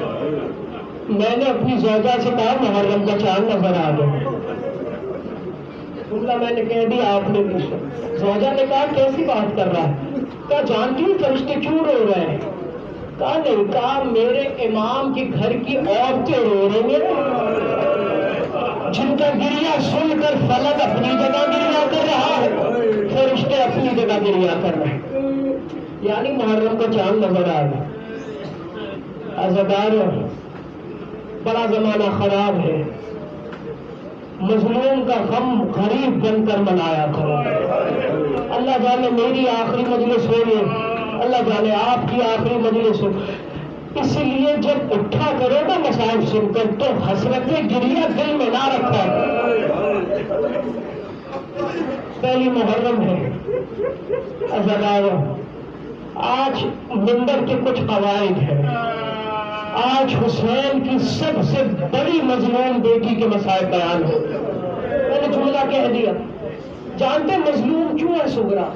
میں نے اپنی زوجہ سے کہا محرم کا چاند نظر آ گیا۔ جملہ میں نے کہہ دیا، آپ نے بھی سنا۔ زوجہ نے کہا کیسی بات کر رہا ہے؟ کہا جانتی ہوں فرشتے کیوں رو رہے ہیں؟ کہا نہیں، کہا میرے امام کے گھر کی عورتیں رو رہی ہیں، جن کا گریہ سن کر فلک اپنی جگہ گریہ کر رہا ہے، فرشتے اپنی جگہ گریہ کر رہے ہیں۔ یعنی محرم کا چاند نظر آ گیا۔ عزادار، بڑا زمانہ خراب ہے، مظلوم کا غم غریب بن کر منایا کرو۔ اللہ جانے میری آخری مجلس ہو یہ، اللہ جانے آپ کی آخری مجلس ہو، اس لیے جب اٹھا کرو نا مسائل سن کر تو حسرت گریہ دل میں نہ رکھا۔ پہلی محرم ہے عزادارو، آج منبر کے کچھ قواعد ہیں، آج حسین کی سب سے بڑی مظلوم بیٹی کے مسائل بیان ہو۔ میں نے جملہ کہہ دیا، جانتے مظلوم کیوں ہے سغرا؟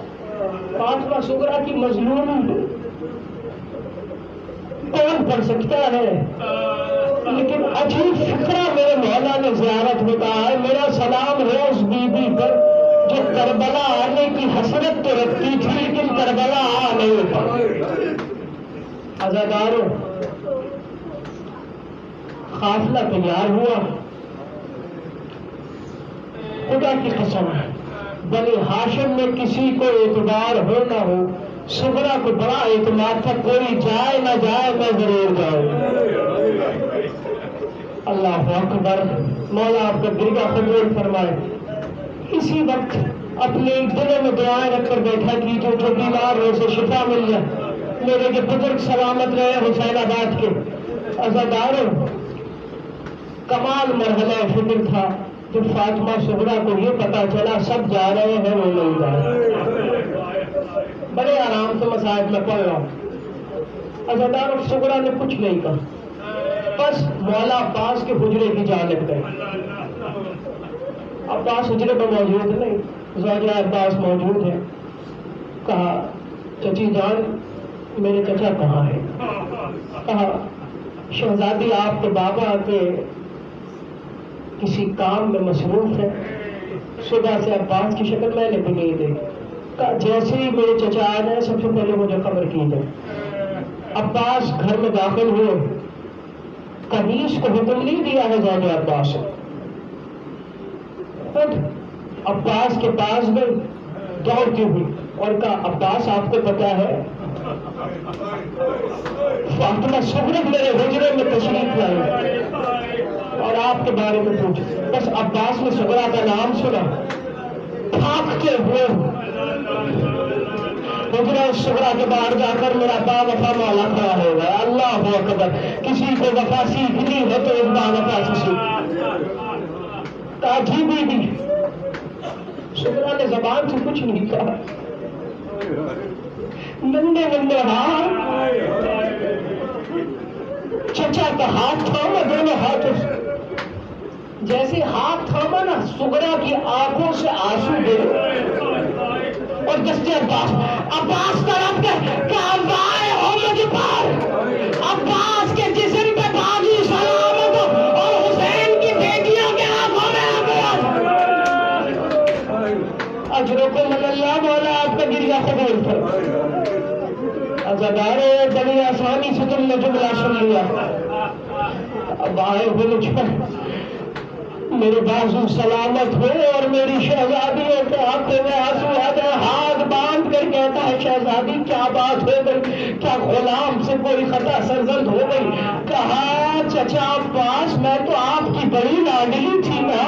فاطمہ سغرا کی مظلوم کون پڑھ سکتا ہے؟ لیکن عجیب فکرہ میرے مولا نے زیارت میں کہا ہے، میرا سلام ہے اس بی بی پر جو کربلا آنے کی حسرت تو رکھتی تھی لیکن کربلا آ نہیں پائی۔ عزاداروں، قافلہ تیار ہوا، خدا کی قسم ہے بنی ہاشم میں کسی کو اعتبار ہو نہ ہو، سغرا کو بڑا اعتماد تھا، کوئی جائے نہ جائے میں ضرور جاؤں۔ اللہ اکبر، مولا آپ کا درگاہ قبول فرمائے۔ اسی وقت اپنے دلوں میں دعائیں رکھ کر بیٹھا کی جو بیمار ہو اسے شفا مل جائے، میرے کے بزرگ سلامت رہے حسین آباد کے۔ عزاداروں، کمال مرحلہ فکر تھا جب فاطمہ سغرا کو یہ پتا چلا سب جا رہے ہیں وہ نہیں جا رہے۔ بڑے آرام سے مساجد میں پڑھ رہا ہوں۔ عزاداروں، سغرا نے کچھ نہیں کہا، بس مولا عباس کے حجرے کی جانب گئے۔ عباس حجرے پر موجود نہیں، زوجہ عباس موجود ہے۔ کہا چچی جان میرے چچا کہاں ہے؟ کہا شہزادی آپ کے بابا کے کسی کام میں مصروف ہے، صبح سے عباس کی شکل میں نے بھی نہیں دیکھی۔ کہا جیسے ہی میرے چچا آ جائے سب سے پہلے مجھے خبر کی جائے۔ عباس گھر میں داخل ہوئے، قمیص کو حکم نہیں دیا ہے زوجہ عباس نے، خود عباس کے پاس گئی دوڑتی ہوئی اور کہا عباس آپ کو پتا ہے فاطمہ سغرا میرے حجرے میں تشریف لائی اور آپ کے بارے میں پوچھ۔ بس عباس نے سغرا کا نام سنا، پھانکتے ہوئے حجرہ سغرا کے باہر جا کر میرا با وفا مولا کھڑا ہو گیا۔ اللہ اکبر، کسی کو وفا سیکھنی ہے تو ایک با وفا سے سیکھ۔ کہا جی بی بی۔ سغرا نے زبان سے کچھ نہیں کہا، ننھے ننھے ہاتھ چچا کا ہاتھ تھاما دونوں ہاتھوں سے، جیسے ہاتھ تھاما نا سغرا کی آنکھوں سے آنسو گرے اور دستے عباس طرف کہ آئے ہو مجھ پر، عباس کے جسم پہ بازو سلامت اور حسین کی بیٹیوں کے آنکھوں میں اجرکم من اللہ، مولا آپ کا گریہ قبول فرمائے۔ عزادارے بڑی آسانی سے تم نے جملہ سن لیا، اب آئے ہو مجھ پر، میرے بازو سلامت ہو اور میری شہزادیوں کے آنکھوں میں آنسو آ جائے، ہاتھ باندھ کر کہتا ہے شہزادی کیا بات ہو گئی؟ کیا غلام سے کوئی خطا سرزد ہو گئی؟ کہا چچا عباس میں تو آپ کی بڑی لاڈلی تھی نا،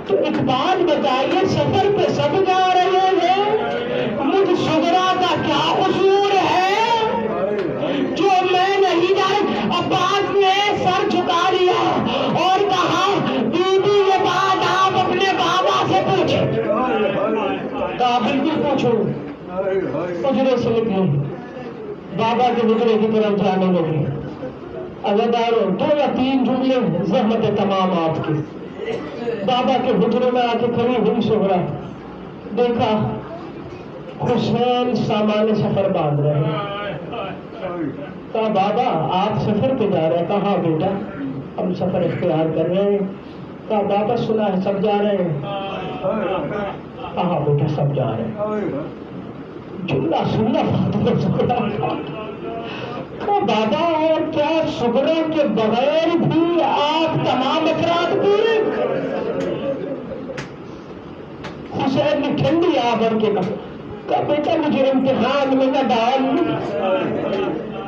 تو ایک بات بتائیے، سفر پہ سب جا رہے ہیں، مجھ سغرا کا کیا قصور ہے جو میں نہیں جائی؟ عباس نے سر جھکا لیا اور کہا بی بی یہ بات آپ اپنے بابا سے پوچھیں۔ کہا بالکل پوچھو۔ حجرے سے نکلے، بابا کے حجرے کی طرف جانے لگے۔ عزاداروں 2 یا 3 جملے زحمت تمام آپ کی۔ بابا کے حجرے میں آ کے کھڑی ہوئی سغرا، دیکھا حسین سامان سفر باندھ رہے ہیں۔ کہا بابا آپ سفر پہ جا رہے ہیں؟ کہا بیٹا ہم سفر اختیار کر رہے ہیں۔ کہا بابا سنا ہے سب جا رہے ہیں؟ کہا بیٹا سب جا رہے ہیں۔ جملہ سننا فاطمہ سغرا کہا بابا اور کیا سغرا کے بغیر بھی آپ تمام افراد پورے؟ حسین نے ٹھنڈی آ بن کے کہا بیٹا مجھے امتحان میں نہ ڈال۔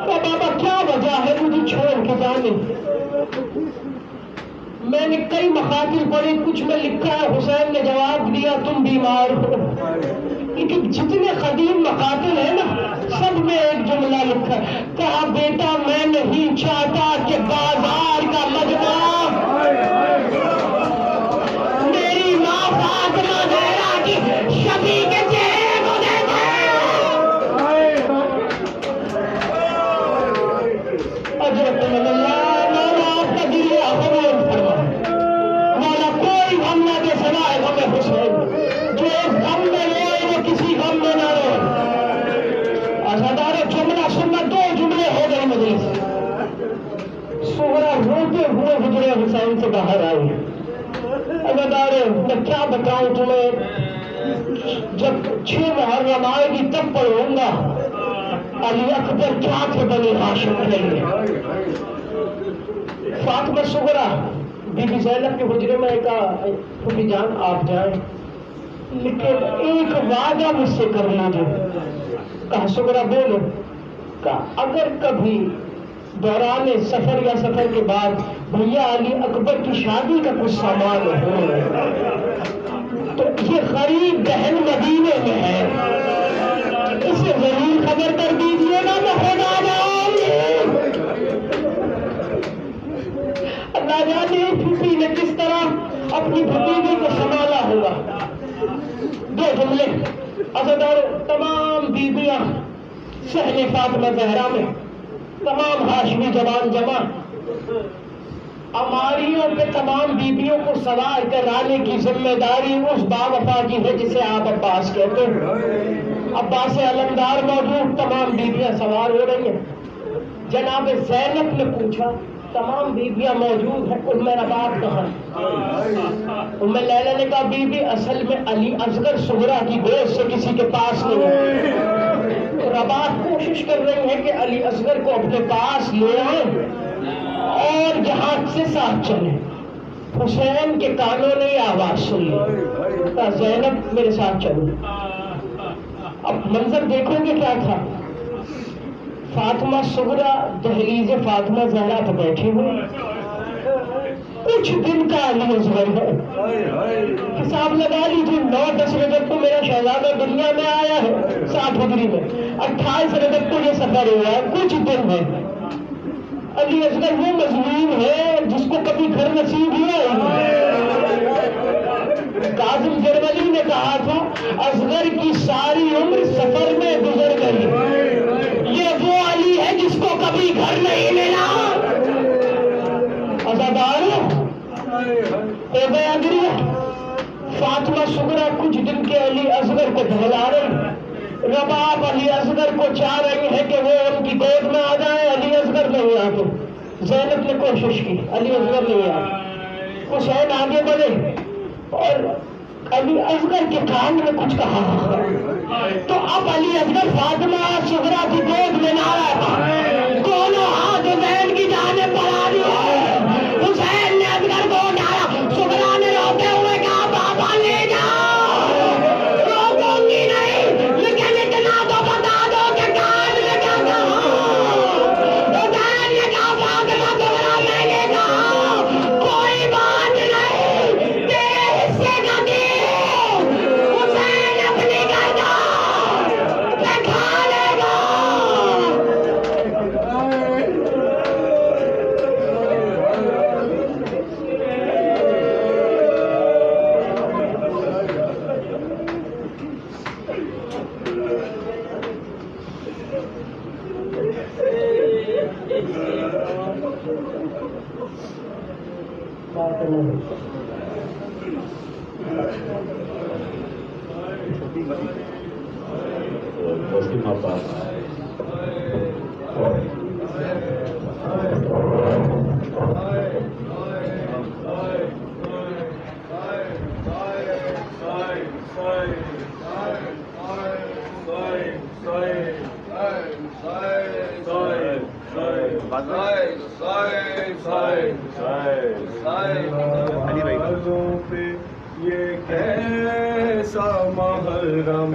کہا بابا کیا وجہ ہے مجھے چھوڑ کے جانے؟ میں نے کئی مخاطر پڑھی، کچھ میں لکھا ہے، حسین نے جواب دیا تم بیمار ہو۔ لیکن جتنے قدیم مخاطر ہیں نا سب میں ایک جملہ لکھا ہے، کہا بیٹا میں نہیں چاہتا کہ بازار کا مجمع میری ماں فاطمہ زہرا کی شبی کے چہرے کو دیکھے۔ اجرت اللہ مولا آپ کا دل قبول فرمائے، مولا کوئی غم نہ دے سوائے غم حسین، جو اس غم میں روئے وہ کسی غم میں نہ روئے۔ عزاداروں جملہ سننا، 2 جملے ہو گئے مجلس۔ سغرا روتے ہوئے حجرے حسین سے باہر آئی۔ عزاداروں میں کیا بتاؤں تمہیں، جب 6 محرم آئے گی تب پڑھوں گا علی اکبر کیا تھے بنی ہاشم کے لیے۔ فاطمہ سغرا بی بی زینب کے حجرے میں کہا پھوپھی جان آپ جائیں لیکن ایک وعدہ مجھ سے کر لیجیے۔ کہا سغرا بولو۔ کہا اگر کبھی دوران سفر یا سفر کے بعد بھیا علی اکبر کی شادی کا کچھ سامان ہو تو یہ غریب بہن مدینے میں ہے، اسے ضرور خبر کر دیجیے گا، میں خود آ جاؤں گی۔ اللہ جانے پھوپھی نے کس طرح اپنی بھتیجی کو سنبھالا ہوگا۔ 2 جملے عزادار تمام بیویاں صحن فاطمہ زہرا میں، تمام ہاشمی جوان جمع، اماریوں پہ تمام بیبیوں کو سوار کرانے کی ذمہ داری اس باوفا کی ہے جسے آپ عباس کہتے ہیں۔ عباس علمدار موجود، تمام بیبیاں سوار ہو رہی ہیں۔ جناب زینب نے پوچھا تمام بیبیاں موجود ہیں، ام رباب کہاں؟ ام لیلہ نے کہا بی بی اصل میں علی اصغر سغرا کی گود سے کسی کے پاس نہیں ہے۔ رباب کوشش کر رہی ہے کہ علی اصغر کو اپنے پاس لے آئیں اور جہاز سے ساتھ چلیں۔ حسین کے کانوں نے یہ آواز سن لی، کہا زینب میرے ساتھ چلو۔ اب منظر دیکھو گے کیا تھا، فاطمہ سغرا دہلیز فاطمہ زہرا پہ بیٹھی ہوئی، کچھ دن کا علی اصغر ہے، حساب لگا لیجیے 9-10 رجب کو میرا شہزادہ دنیا میں آیا ہے 60 ہجری میں، 28 رجب کو یہ سفر ہوا ہے، کچھ دن ہے۔ علی اصغر وہ مظلوم ہے جس کو کبھی گھر نصیب ہوا ہے۔ کاظم جرملی نے کہا تھا اصغر کی ساری عمر سفر میں گزر گئی، یہ وہ علی ہے جس کو کبھی گھر نہیں ملا۔ عزاداروں ہو گیا گریہ، فاطمہ سغرا کچھ دن کے علی اصغر کو بہلا رہی، رباب علی اصغر کو چاہ رہی ہے کہ وہ ان کی گود میں آ جائے، علی اصغر نہیں آتے۔ زینب نے کوشش کی، علی اصغر نہیں آتے۔ حسین آگے بڑھے اور علی اصغر کے کان میں کچھ کہا تو اب علی اصغر فاطمہ سغرا کی گود میں نہ آیا، دونوں ہاتھ حسین کی جانب بڑھا دیے۔ حسین نے اصغر کو اٹھایا، سغرا نے روتے ہوئے کہا بابا لے جاؤ، روکوں گی نہیں، کرنا ہے. مفتی محتاج یہ کیسا محرم